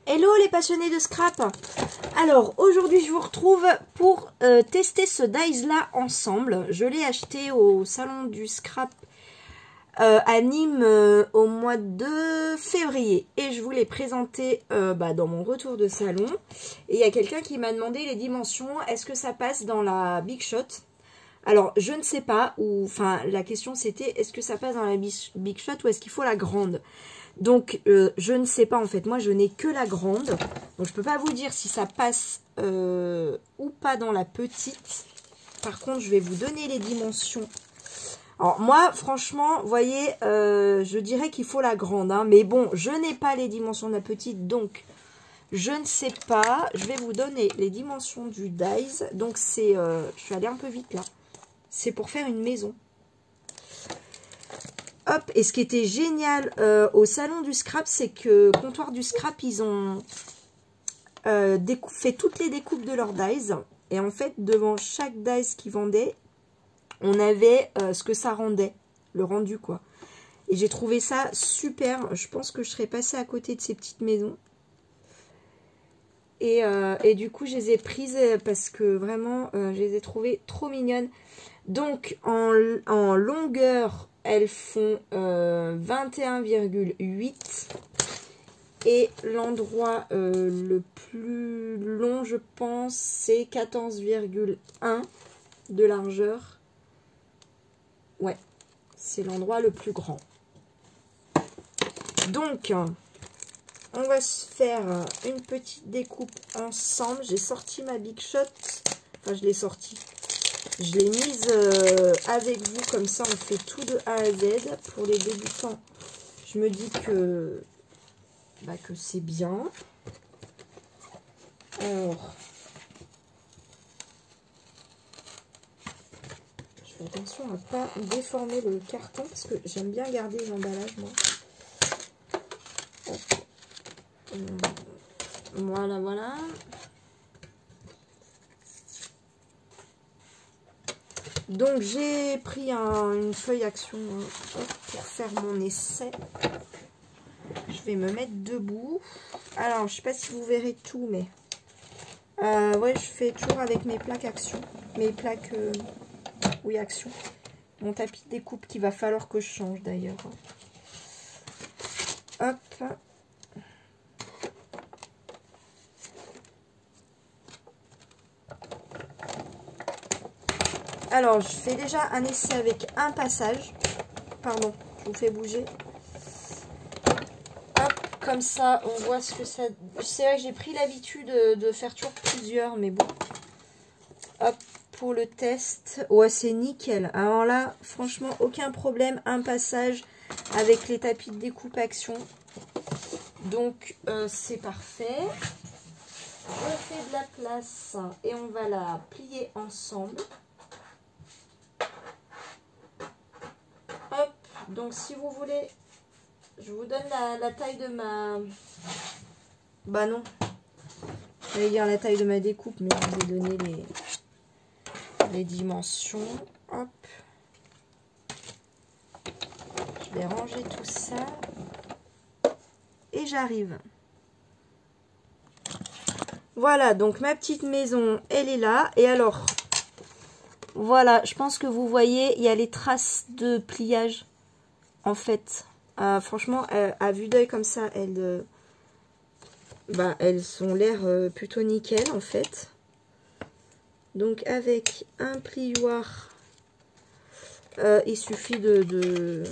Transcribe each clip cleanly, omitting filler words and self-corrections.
Hello les passionnés de scrap. Alors aujourd'hui je vous retrouve pour tester ce dies là ensemble. Je l'ai acheté au salon du scrap à Nîmes au mois de février. Et je vous l'ai présenté dans mon retour de salon. Et il y a quelqu'un qui m'a demandé les dimensions. Est-ce que ça passe dans la Big Shot? Alors je ne sais pas. Enfin la question c'était est-ce que ça passe dans la Big Shot ou est-ce qu'il faut la grande? Donc, je ne sais pas en fait. Moi, je n'ai que la grande. Donc, je ne peux pas vous dire si ça passe ou pas dans la petite. Par contre, je vais vous donner les dimensions. Alors, moi, franchement, vous voyez, je dirais qu'il faut la grande. Hein, mais bon, je n'ai pas les dimensions de la petite. Donc, je ne sais pas. Je vais vous donner les dimensions du dies. Donc, c'est... je suis allée un peu vite là. C'est pour faire une maison. Hop, et ce qui était génial au salon du scrap, c'est que Comptoir du Scrap, ils ont fait toutes les découpes de leurs dies. Et en fait, devant chaque dies qu'ils vendaient, on avait ce que ça rendait, le rendu quoi. Et j'ai trouvé ça super. Je pense que je serais passée à côté de ces petites maisons. Et du coup, je les ai prises parce que vraiment, je les ai trouvées trop mignonnes. Donc, en longueur... elles font 21,8 et l'endroit le plus long, je pense, c'est 14,1 de largeur. Ouais, c'est l'endroit le plus grand. Donc, on va se faire une petite découpe ensemble. J'ai sorti ma Big Shot. Enfin, je l'ai sortie. Je l'ai mise avec vous, comme ça on fait tout de A à Z. Pour les débutants, je me dis que c'est bien. Alors, je fais attention à ne pas déformer le carton, parce que j'aime bien garder les emballages, moi. Voilà, voilà. Donc j'ai pris une feuille action pour faire mon essai. Je vais me mettre debout. Alors je sais pas si vous verrez tout, mais ouais, je fais toujours avec mes plaques action. Mes plaques, oui, action. Mon tapis de découpe qu'il va falloir que je change d'ailleurs. Hop. Alors, je fais déjà un essai avec un passage. Pardon, je vous fais bouger. Hop, comme ça, on voit ce que ça... C'est vrai que j'ai pris l'habitude de faire toujours plusieurs, mais bon. Hop, pour le test. Ouais, c'est nickel. Alors là, franchement, aucun problème. Un passage avec les tapis de découpe action. Donc, c'est parfait. On fait de la place et on va la plier ensemble. Hop, donc si vous voulez, je vous donne la taille de ma... Bah non, j'allais dire la taille de ma découpe, mais je vous ai donné les dimensions. Hop, je vais ranger tout ça et j'arrive. Voilà, donc ma petite maison, elle est là. Et alors... Voilà, je pense que vous voyez, il y a les traces de pliage, en fait. Franchement, à vue d'œil comme ça, elles ont l'air plutôt nickel, en fait. Donc, avec un plioir, il suffit de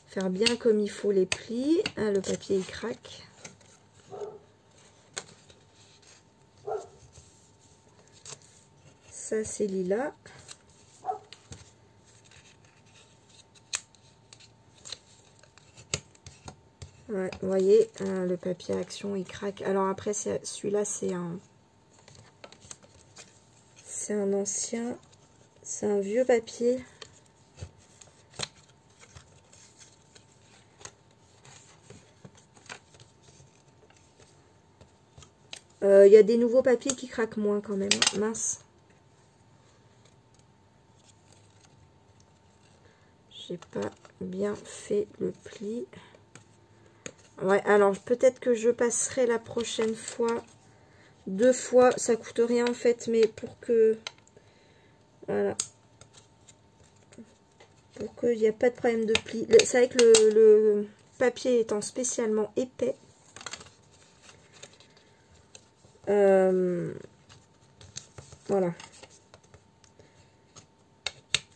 faire bien comme il faut les plis. Ah, le papier, il craque. Ça, c'est lilas. Ouais, vous voyez, le papier action, il craque. Alors après, celui-là, c'est un ancien, c'est un vieux papier. Il y a des nouveaux papiers qui craquent moins quand même. Mince. J'ai pas bien fait le pli. Ouais, alors peut-être que je passerai la prochaine fois 2 fois. Ça coûte rien en fait, mais pour que... Voilà. Pour qu'il n'y ait pas de problème de pli. C'est vrai que le papier étant spécialement épais. Voilà.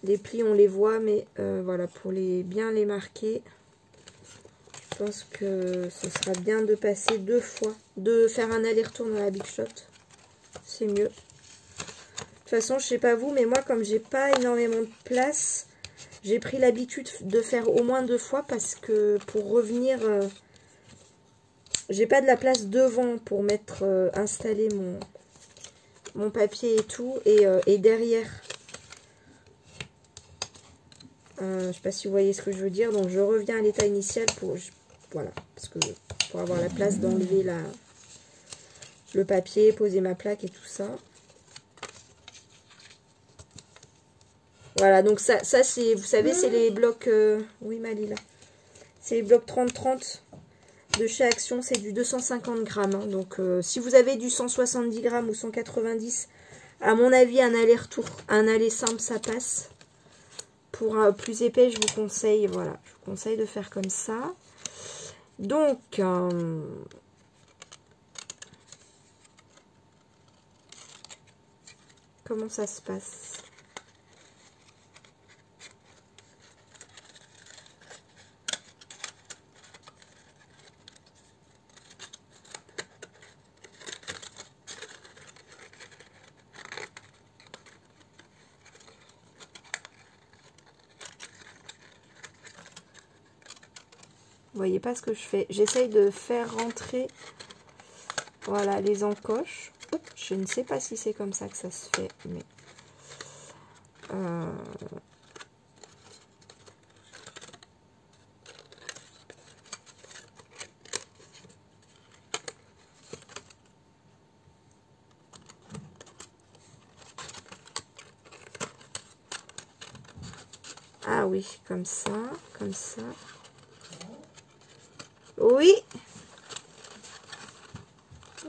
Les plis, on les voit, mais voilà, pour bien les marquer, je pense que ce sera bien de passer 2 fois. De faire un aller-retour dans la Big Shot. C'est mieux. De toute façon, je sais pas vous, mais moi, comme j'ai pas énormément de place... J'ai pris l'habitude de faire au moins 2 fois parce que pour revenir, j'ai pas de la place devant pour mettre, installer mon papier et tout. Et derrière, je sais pas si vous voyez ce que je veux dire. Donc je reviens à l'état initial pour, voilà, parce que pour avoir la place d'enlever le papier, poser ma plaque et tout ça. Voilà, donc ça c'est, vous savez, c'est les blocs... oui, Malila. C'est les blocs 30-30 de chez Action. C'est du 250 grammes. Hein. Donc, si vous avez du 170 grammes ou 190, à mon avis, un aller-retour, un aller simple, ça passe. Pour plus épais, je vous conseille, voilà, je vous conseille de faire comme ça. Donc... comment ça se passe ? Vous voyez pas ce que je fais. J'essaye de faire rentrer, voilà, les encoches. Oups, je ne sais pas si c'est comme ça que ça se fait, mais... Ah oui, comme ça, comme ça. Oui.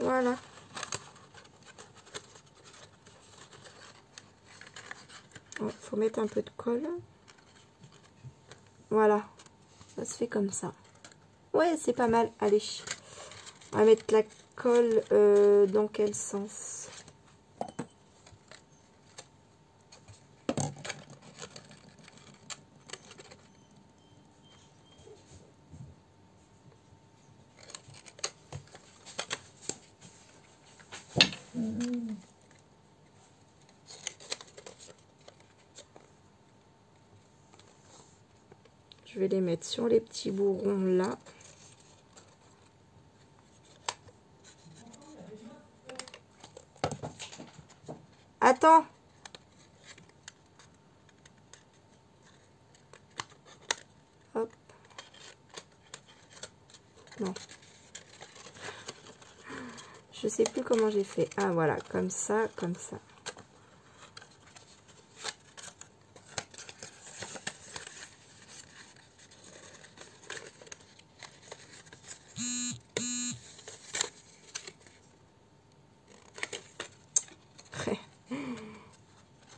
Voilà. Ouais, faut mettre un peu de colle. Voilà. Ça se fait comme ça. Ouais, c'est pas mal. Allez. On va mettre la colle dans quel sens ? Je vais les mettre sur les petits bourrons là. Attends. Hop. Non. Je sais plus comment j'ai fait. Ah voilà, comme ça, comme ça.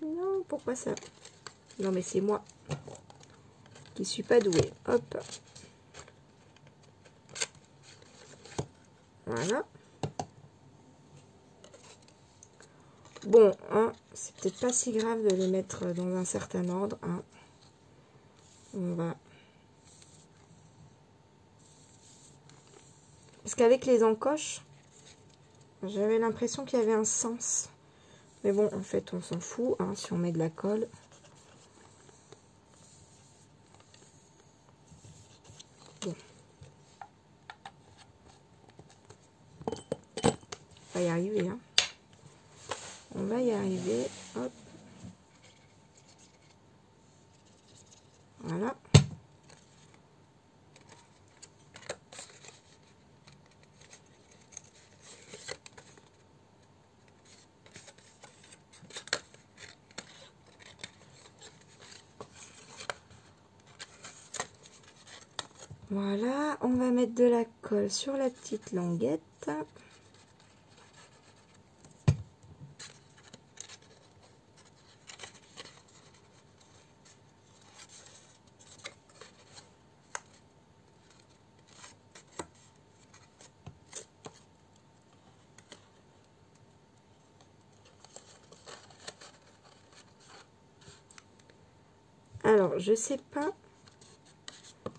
Non, pourquoi ça? Non mais c'est moi qui suis pas douée. Hop. Voilà. Bon, hein, c'est peut-être pas si grave de les mettre dans un certain ordre. Hein. On va... Parce qu'avec les encoches, j'avais l'impression qu'il y avait un sens. Mais bon, en fait, on s'en fout, hein, si on met de la colle. Bon. On va y arriver, hein. On va y arriver. Hop. Voilà. Voilà, on va mettre de la colle sur la petite languette. Alors, je sais pas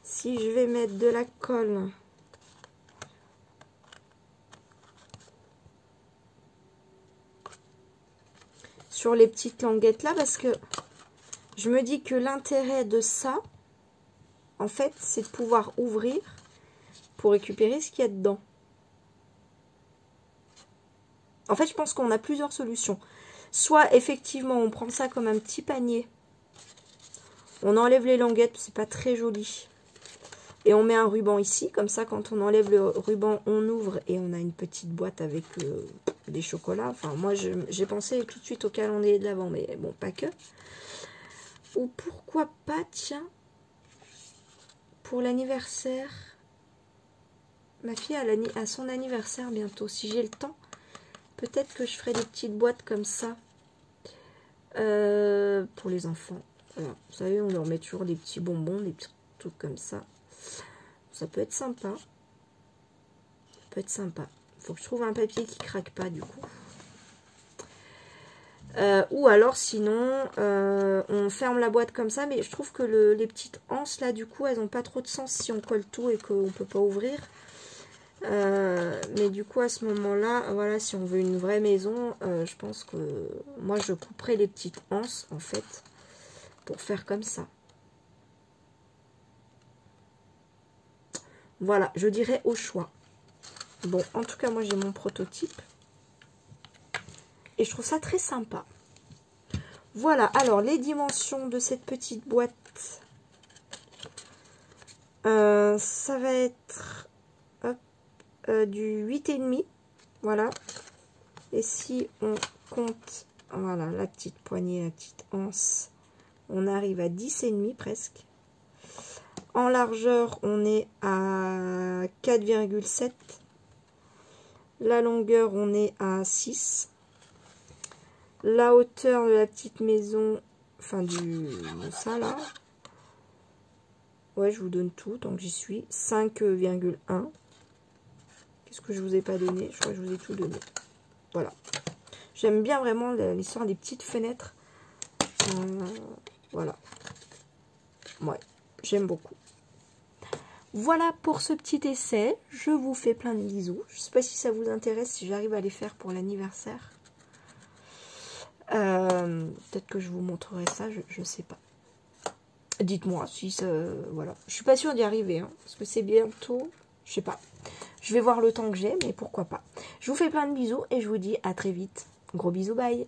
si je vais mettre de la colle sur les petites languettes là, parce que je me dis que l'intérêt de ça, en fait, c'est de pouvoir ouvrir pour récupérer ce qu'il y a dedans. En fait, je pense qu'on a plusieurs solutions. Soit, effectivement, on prend ça comme un petit panier. On enlève les languettes, c'est pas très joli. Et on met un ruban ici. Comme ça, quand on enlève le ruban, on ouvre et on a une petite boîte avec des chocolats. Enfin, moi, j'ai pensé tout de suite au calendrier de l'Avent, mais bon, pas que. Ou pourquoi pas, tiens, pour l'anniversaire. Ma fille a son anniversaire bientôt. Si j'ai le temps, peut-être que je ferai des petites boîtes comme ça pour les enfants. Voilà. Vous savez, on leur met toujours des petits bonbons, des petits trucs comme ça. Ça peut être sympa. Ça peut être sympa. Il faut que je trouve un papier qui craque pas du coup. Ou alors sinon, on ferme la boîte comme ça. Mais je trouve que les petites anses là, du coup, elles n'ont pas trop de sens si on colle tout et qu'on ne peut pas ouvrir. Mais du coup, à ce moment-là, voilà, si on veut une vraie maison, je pense que moi, je couperai les petites anses en fait pour faire comme ça. Voilà, je dirais au choix. Bon, en tout cas, moi, j'ai mon prototype. Et je trouve ça très sympa. Voilà, alors, les dimensions de cette petite boîte. Ça va être hop, du 8,5. Voilà. Et si on compte, voilà, la petite poignée, la petite anse, on arrive à 10,5 presque. En largeur, on est à 4,7. La longueur, on est à 6. La hauteur de la petite maison, enfin ça là. Ouais, je vous donne tout tant que j'y suis. 5,1. Qu'est-ce que je vous ai pas donné? Je crois que je vous ai tout donné. Voilà. J'aime bien vraiment l'histoire des petites fenêtres. Voilà. Ouais, j'aime beaucoup. Voilà pour ce petit essai. Je vous fais plein de bisous. Je ne sais pas si ça vous intéresse, si j'arrive à les faire pour l'anniversaire. Peut-être que je vous montrerai ça, je ne sais pas. Dites-moi si ça... voilà. Je suis pas sûre d'y arriver, hein, parce que c'est bientôt... Je sais pas. Je vais voir le temps que j'ai, mais pourquoi pas. Je vous fais plein de bisous et je vous dis à très vite. Gros bisous, bye.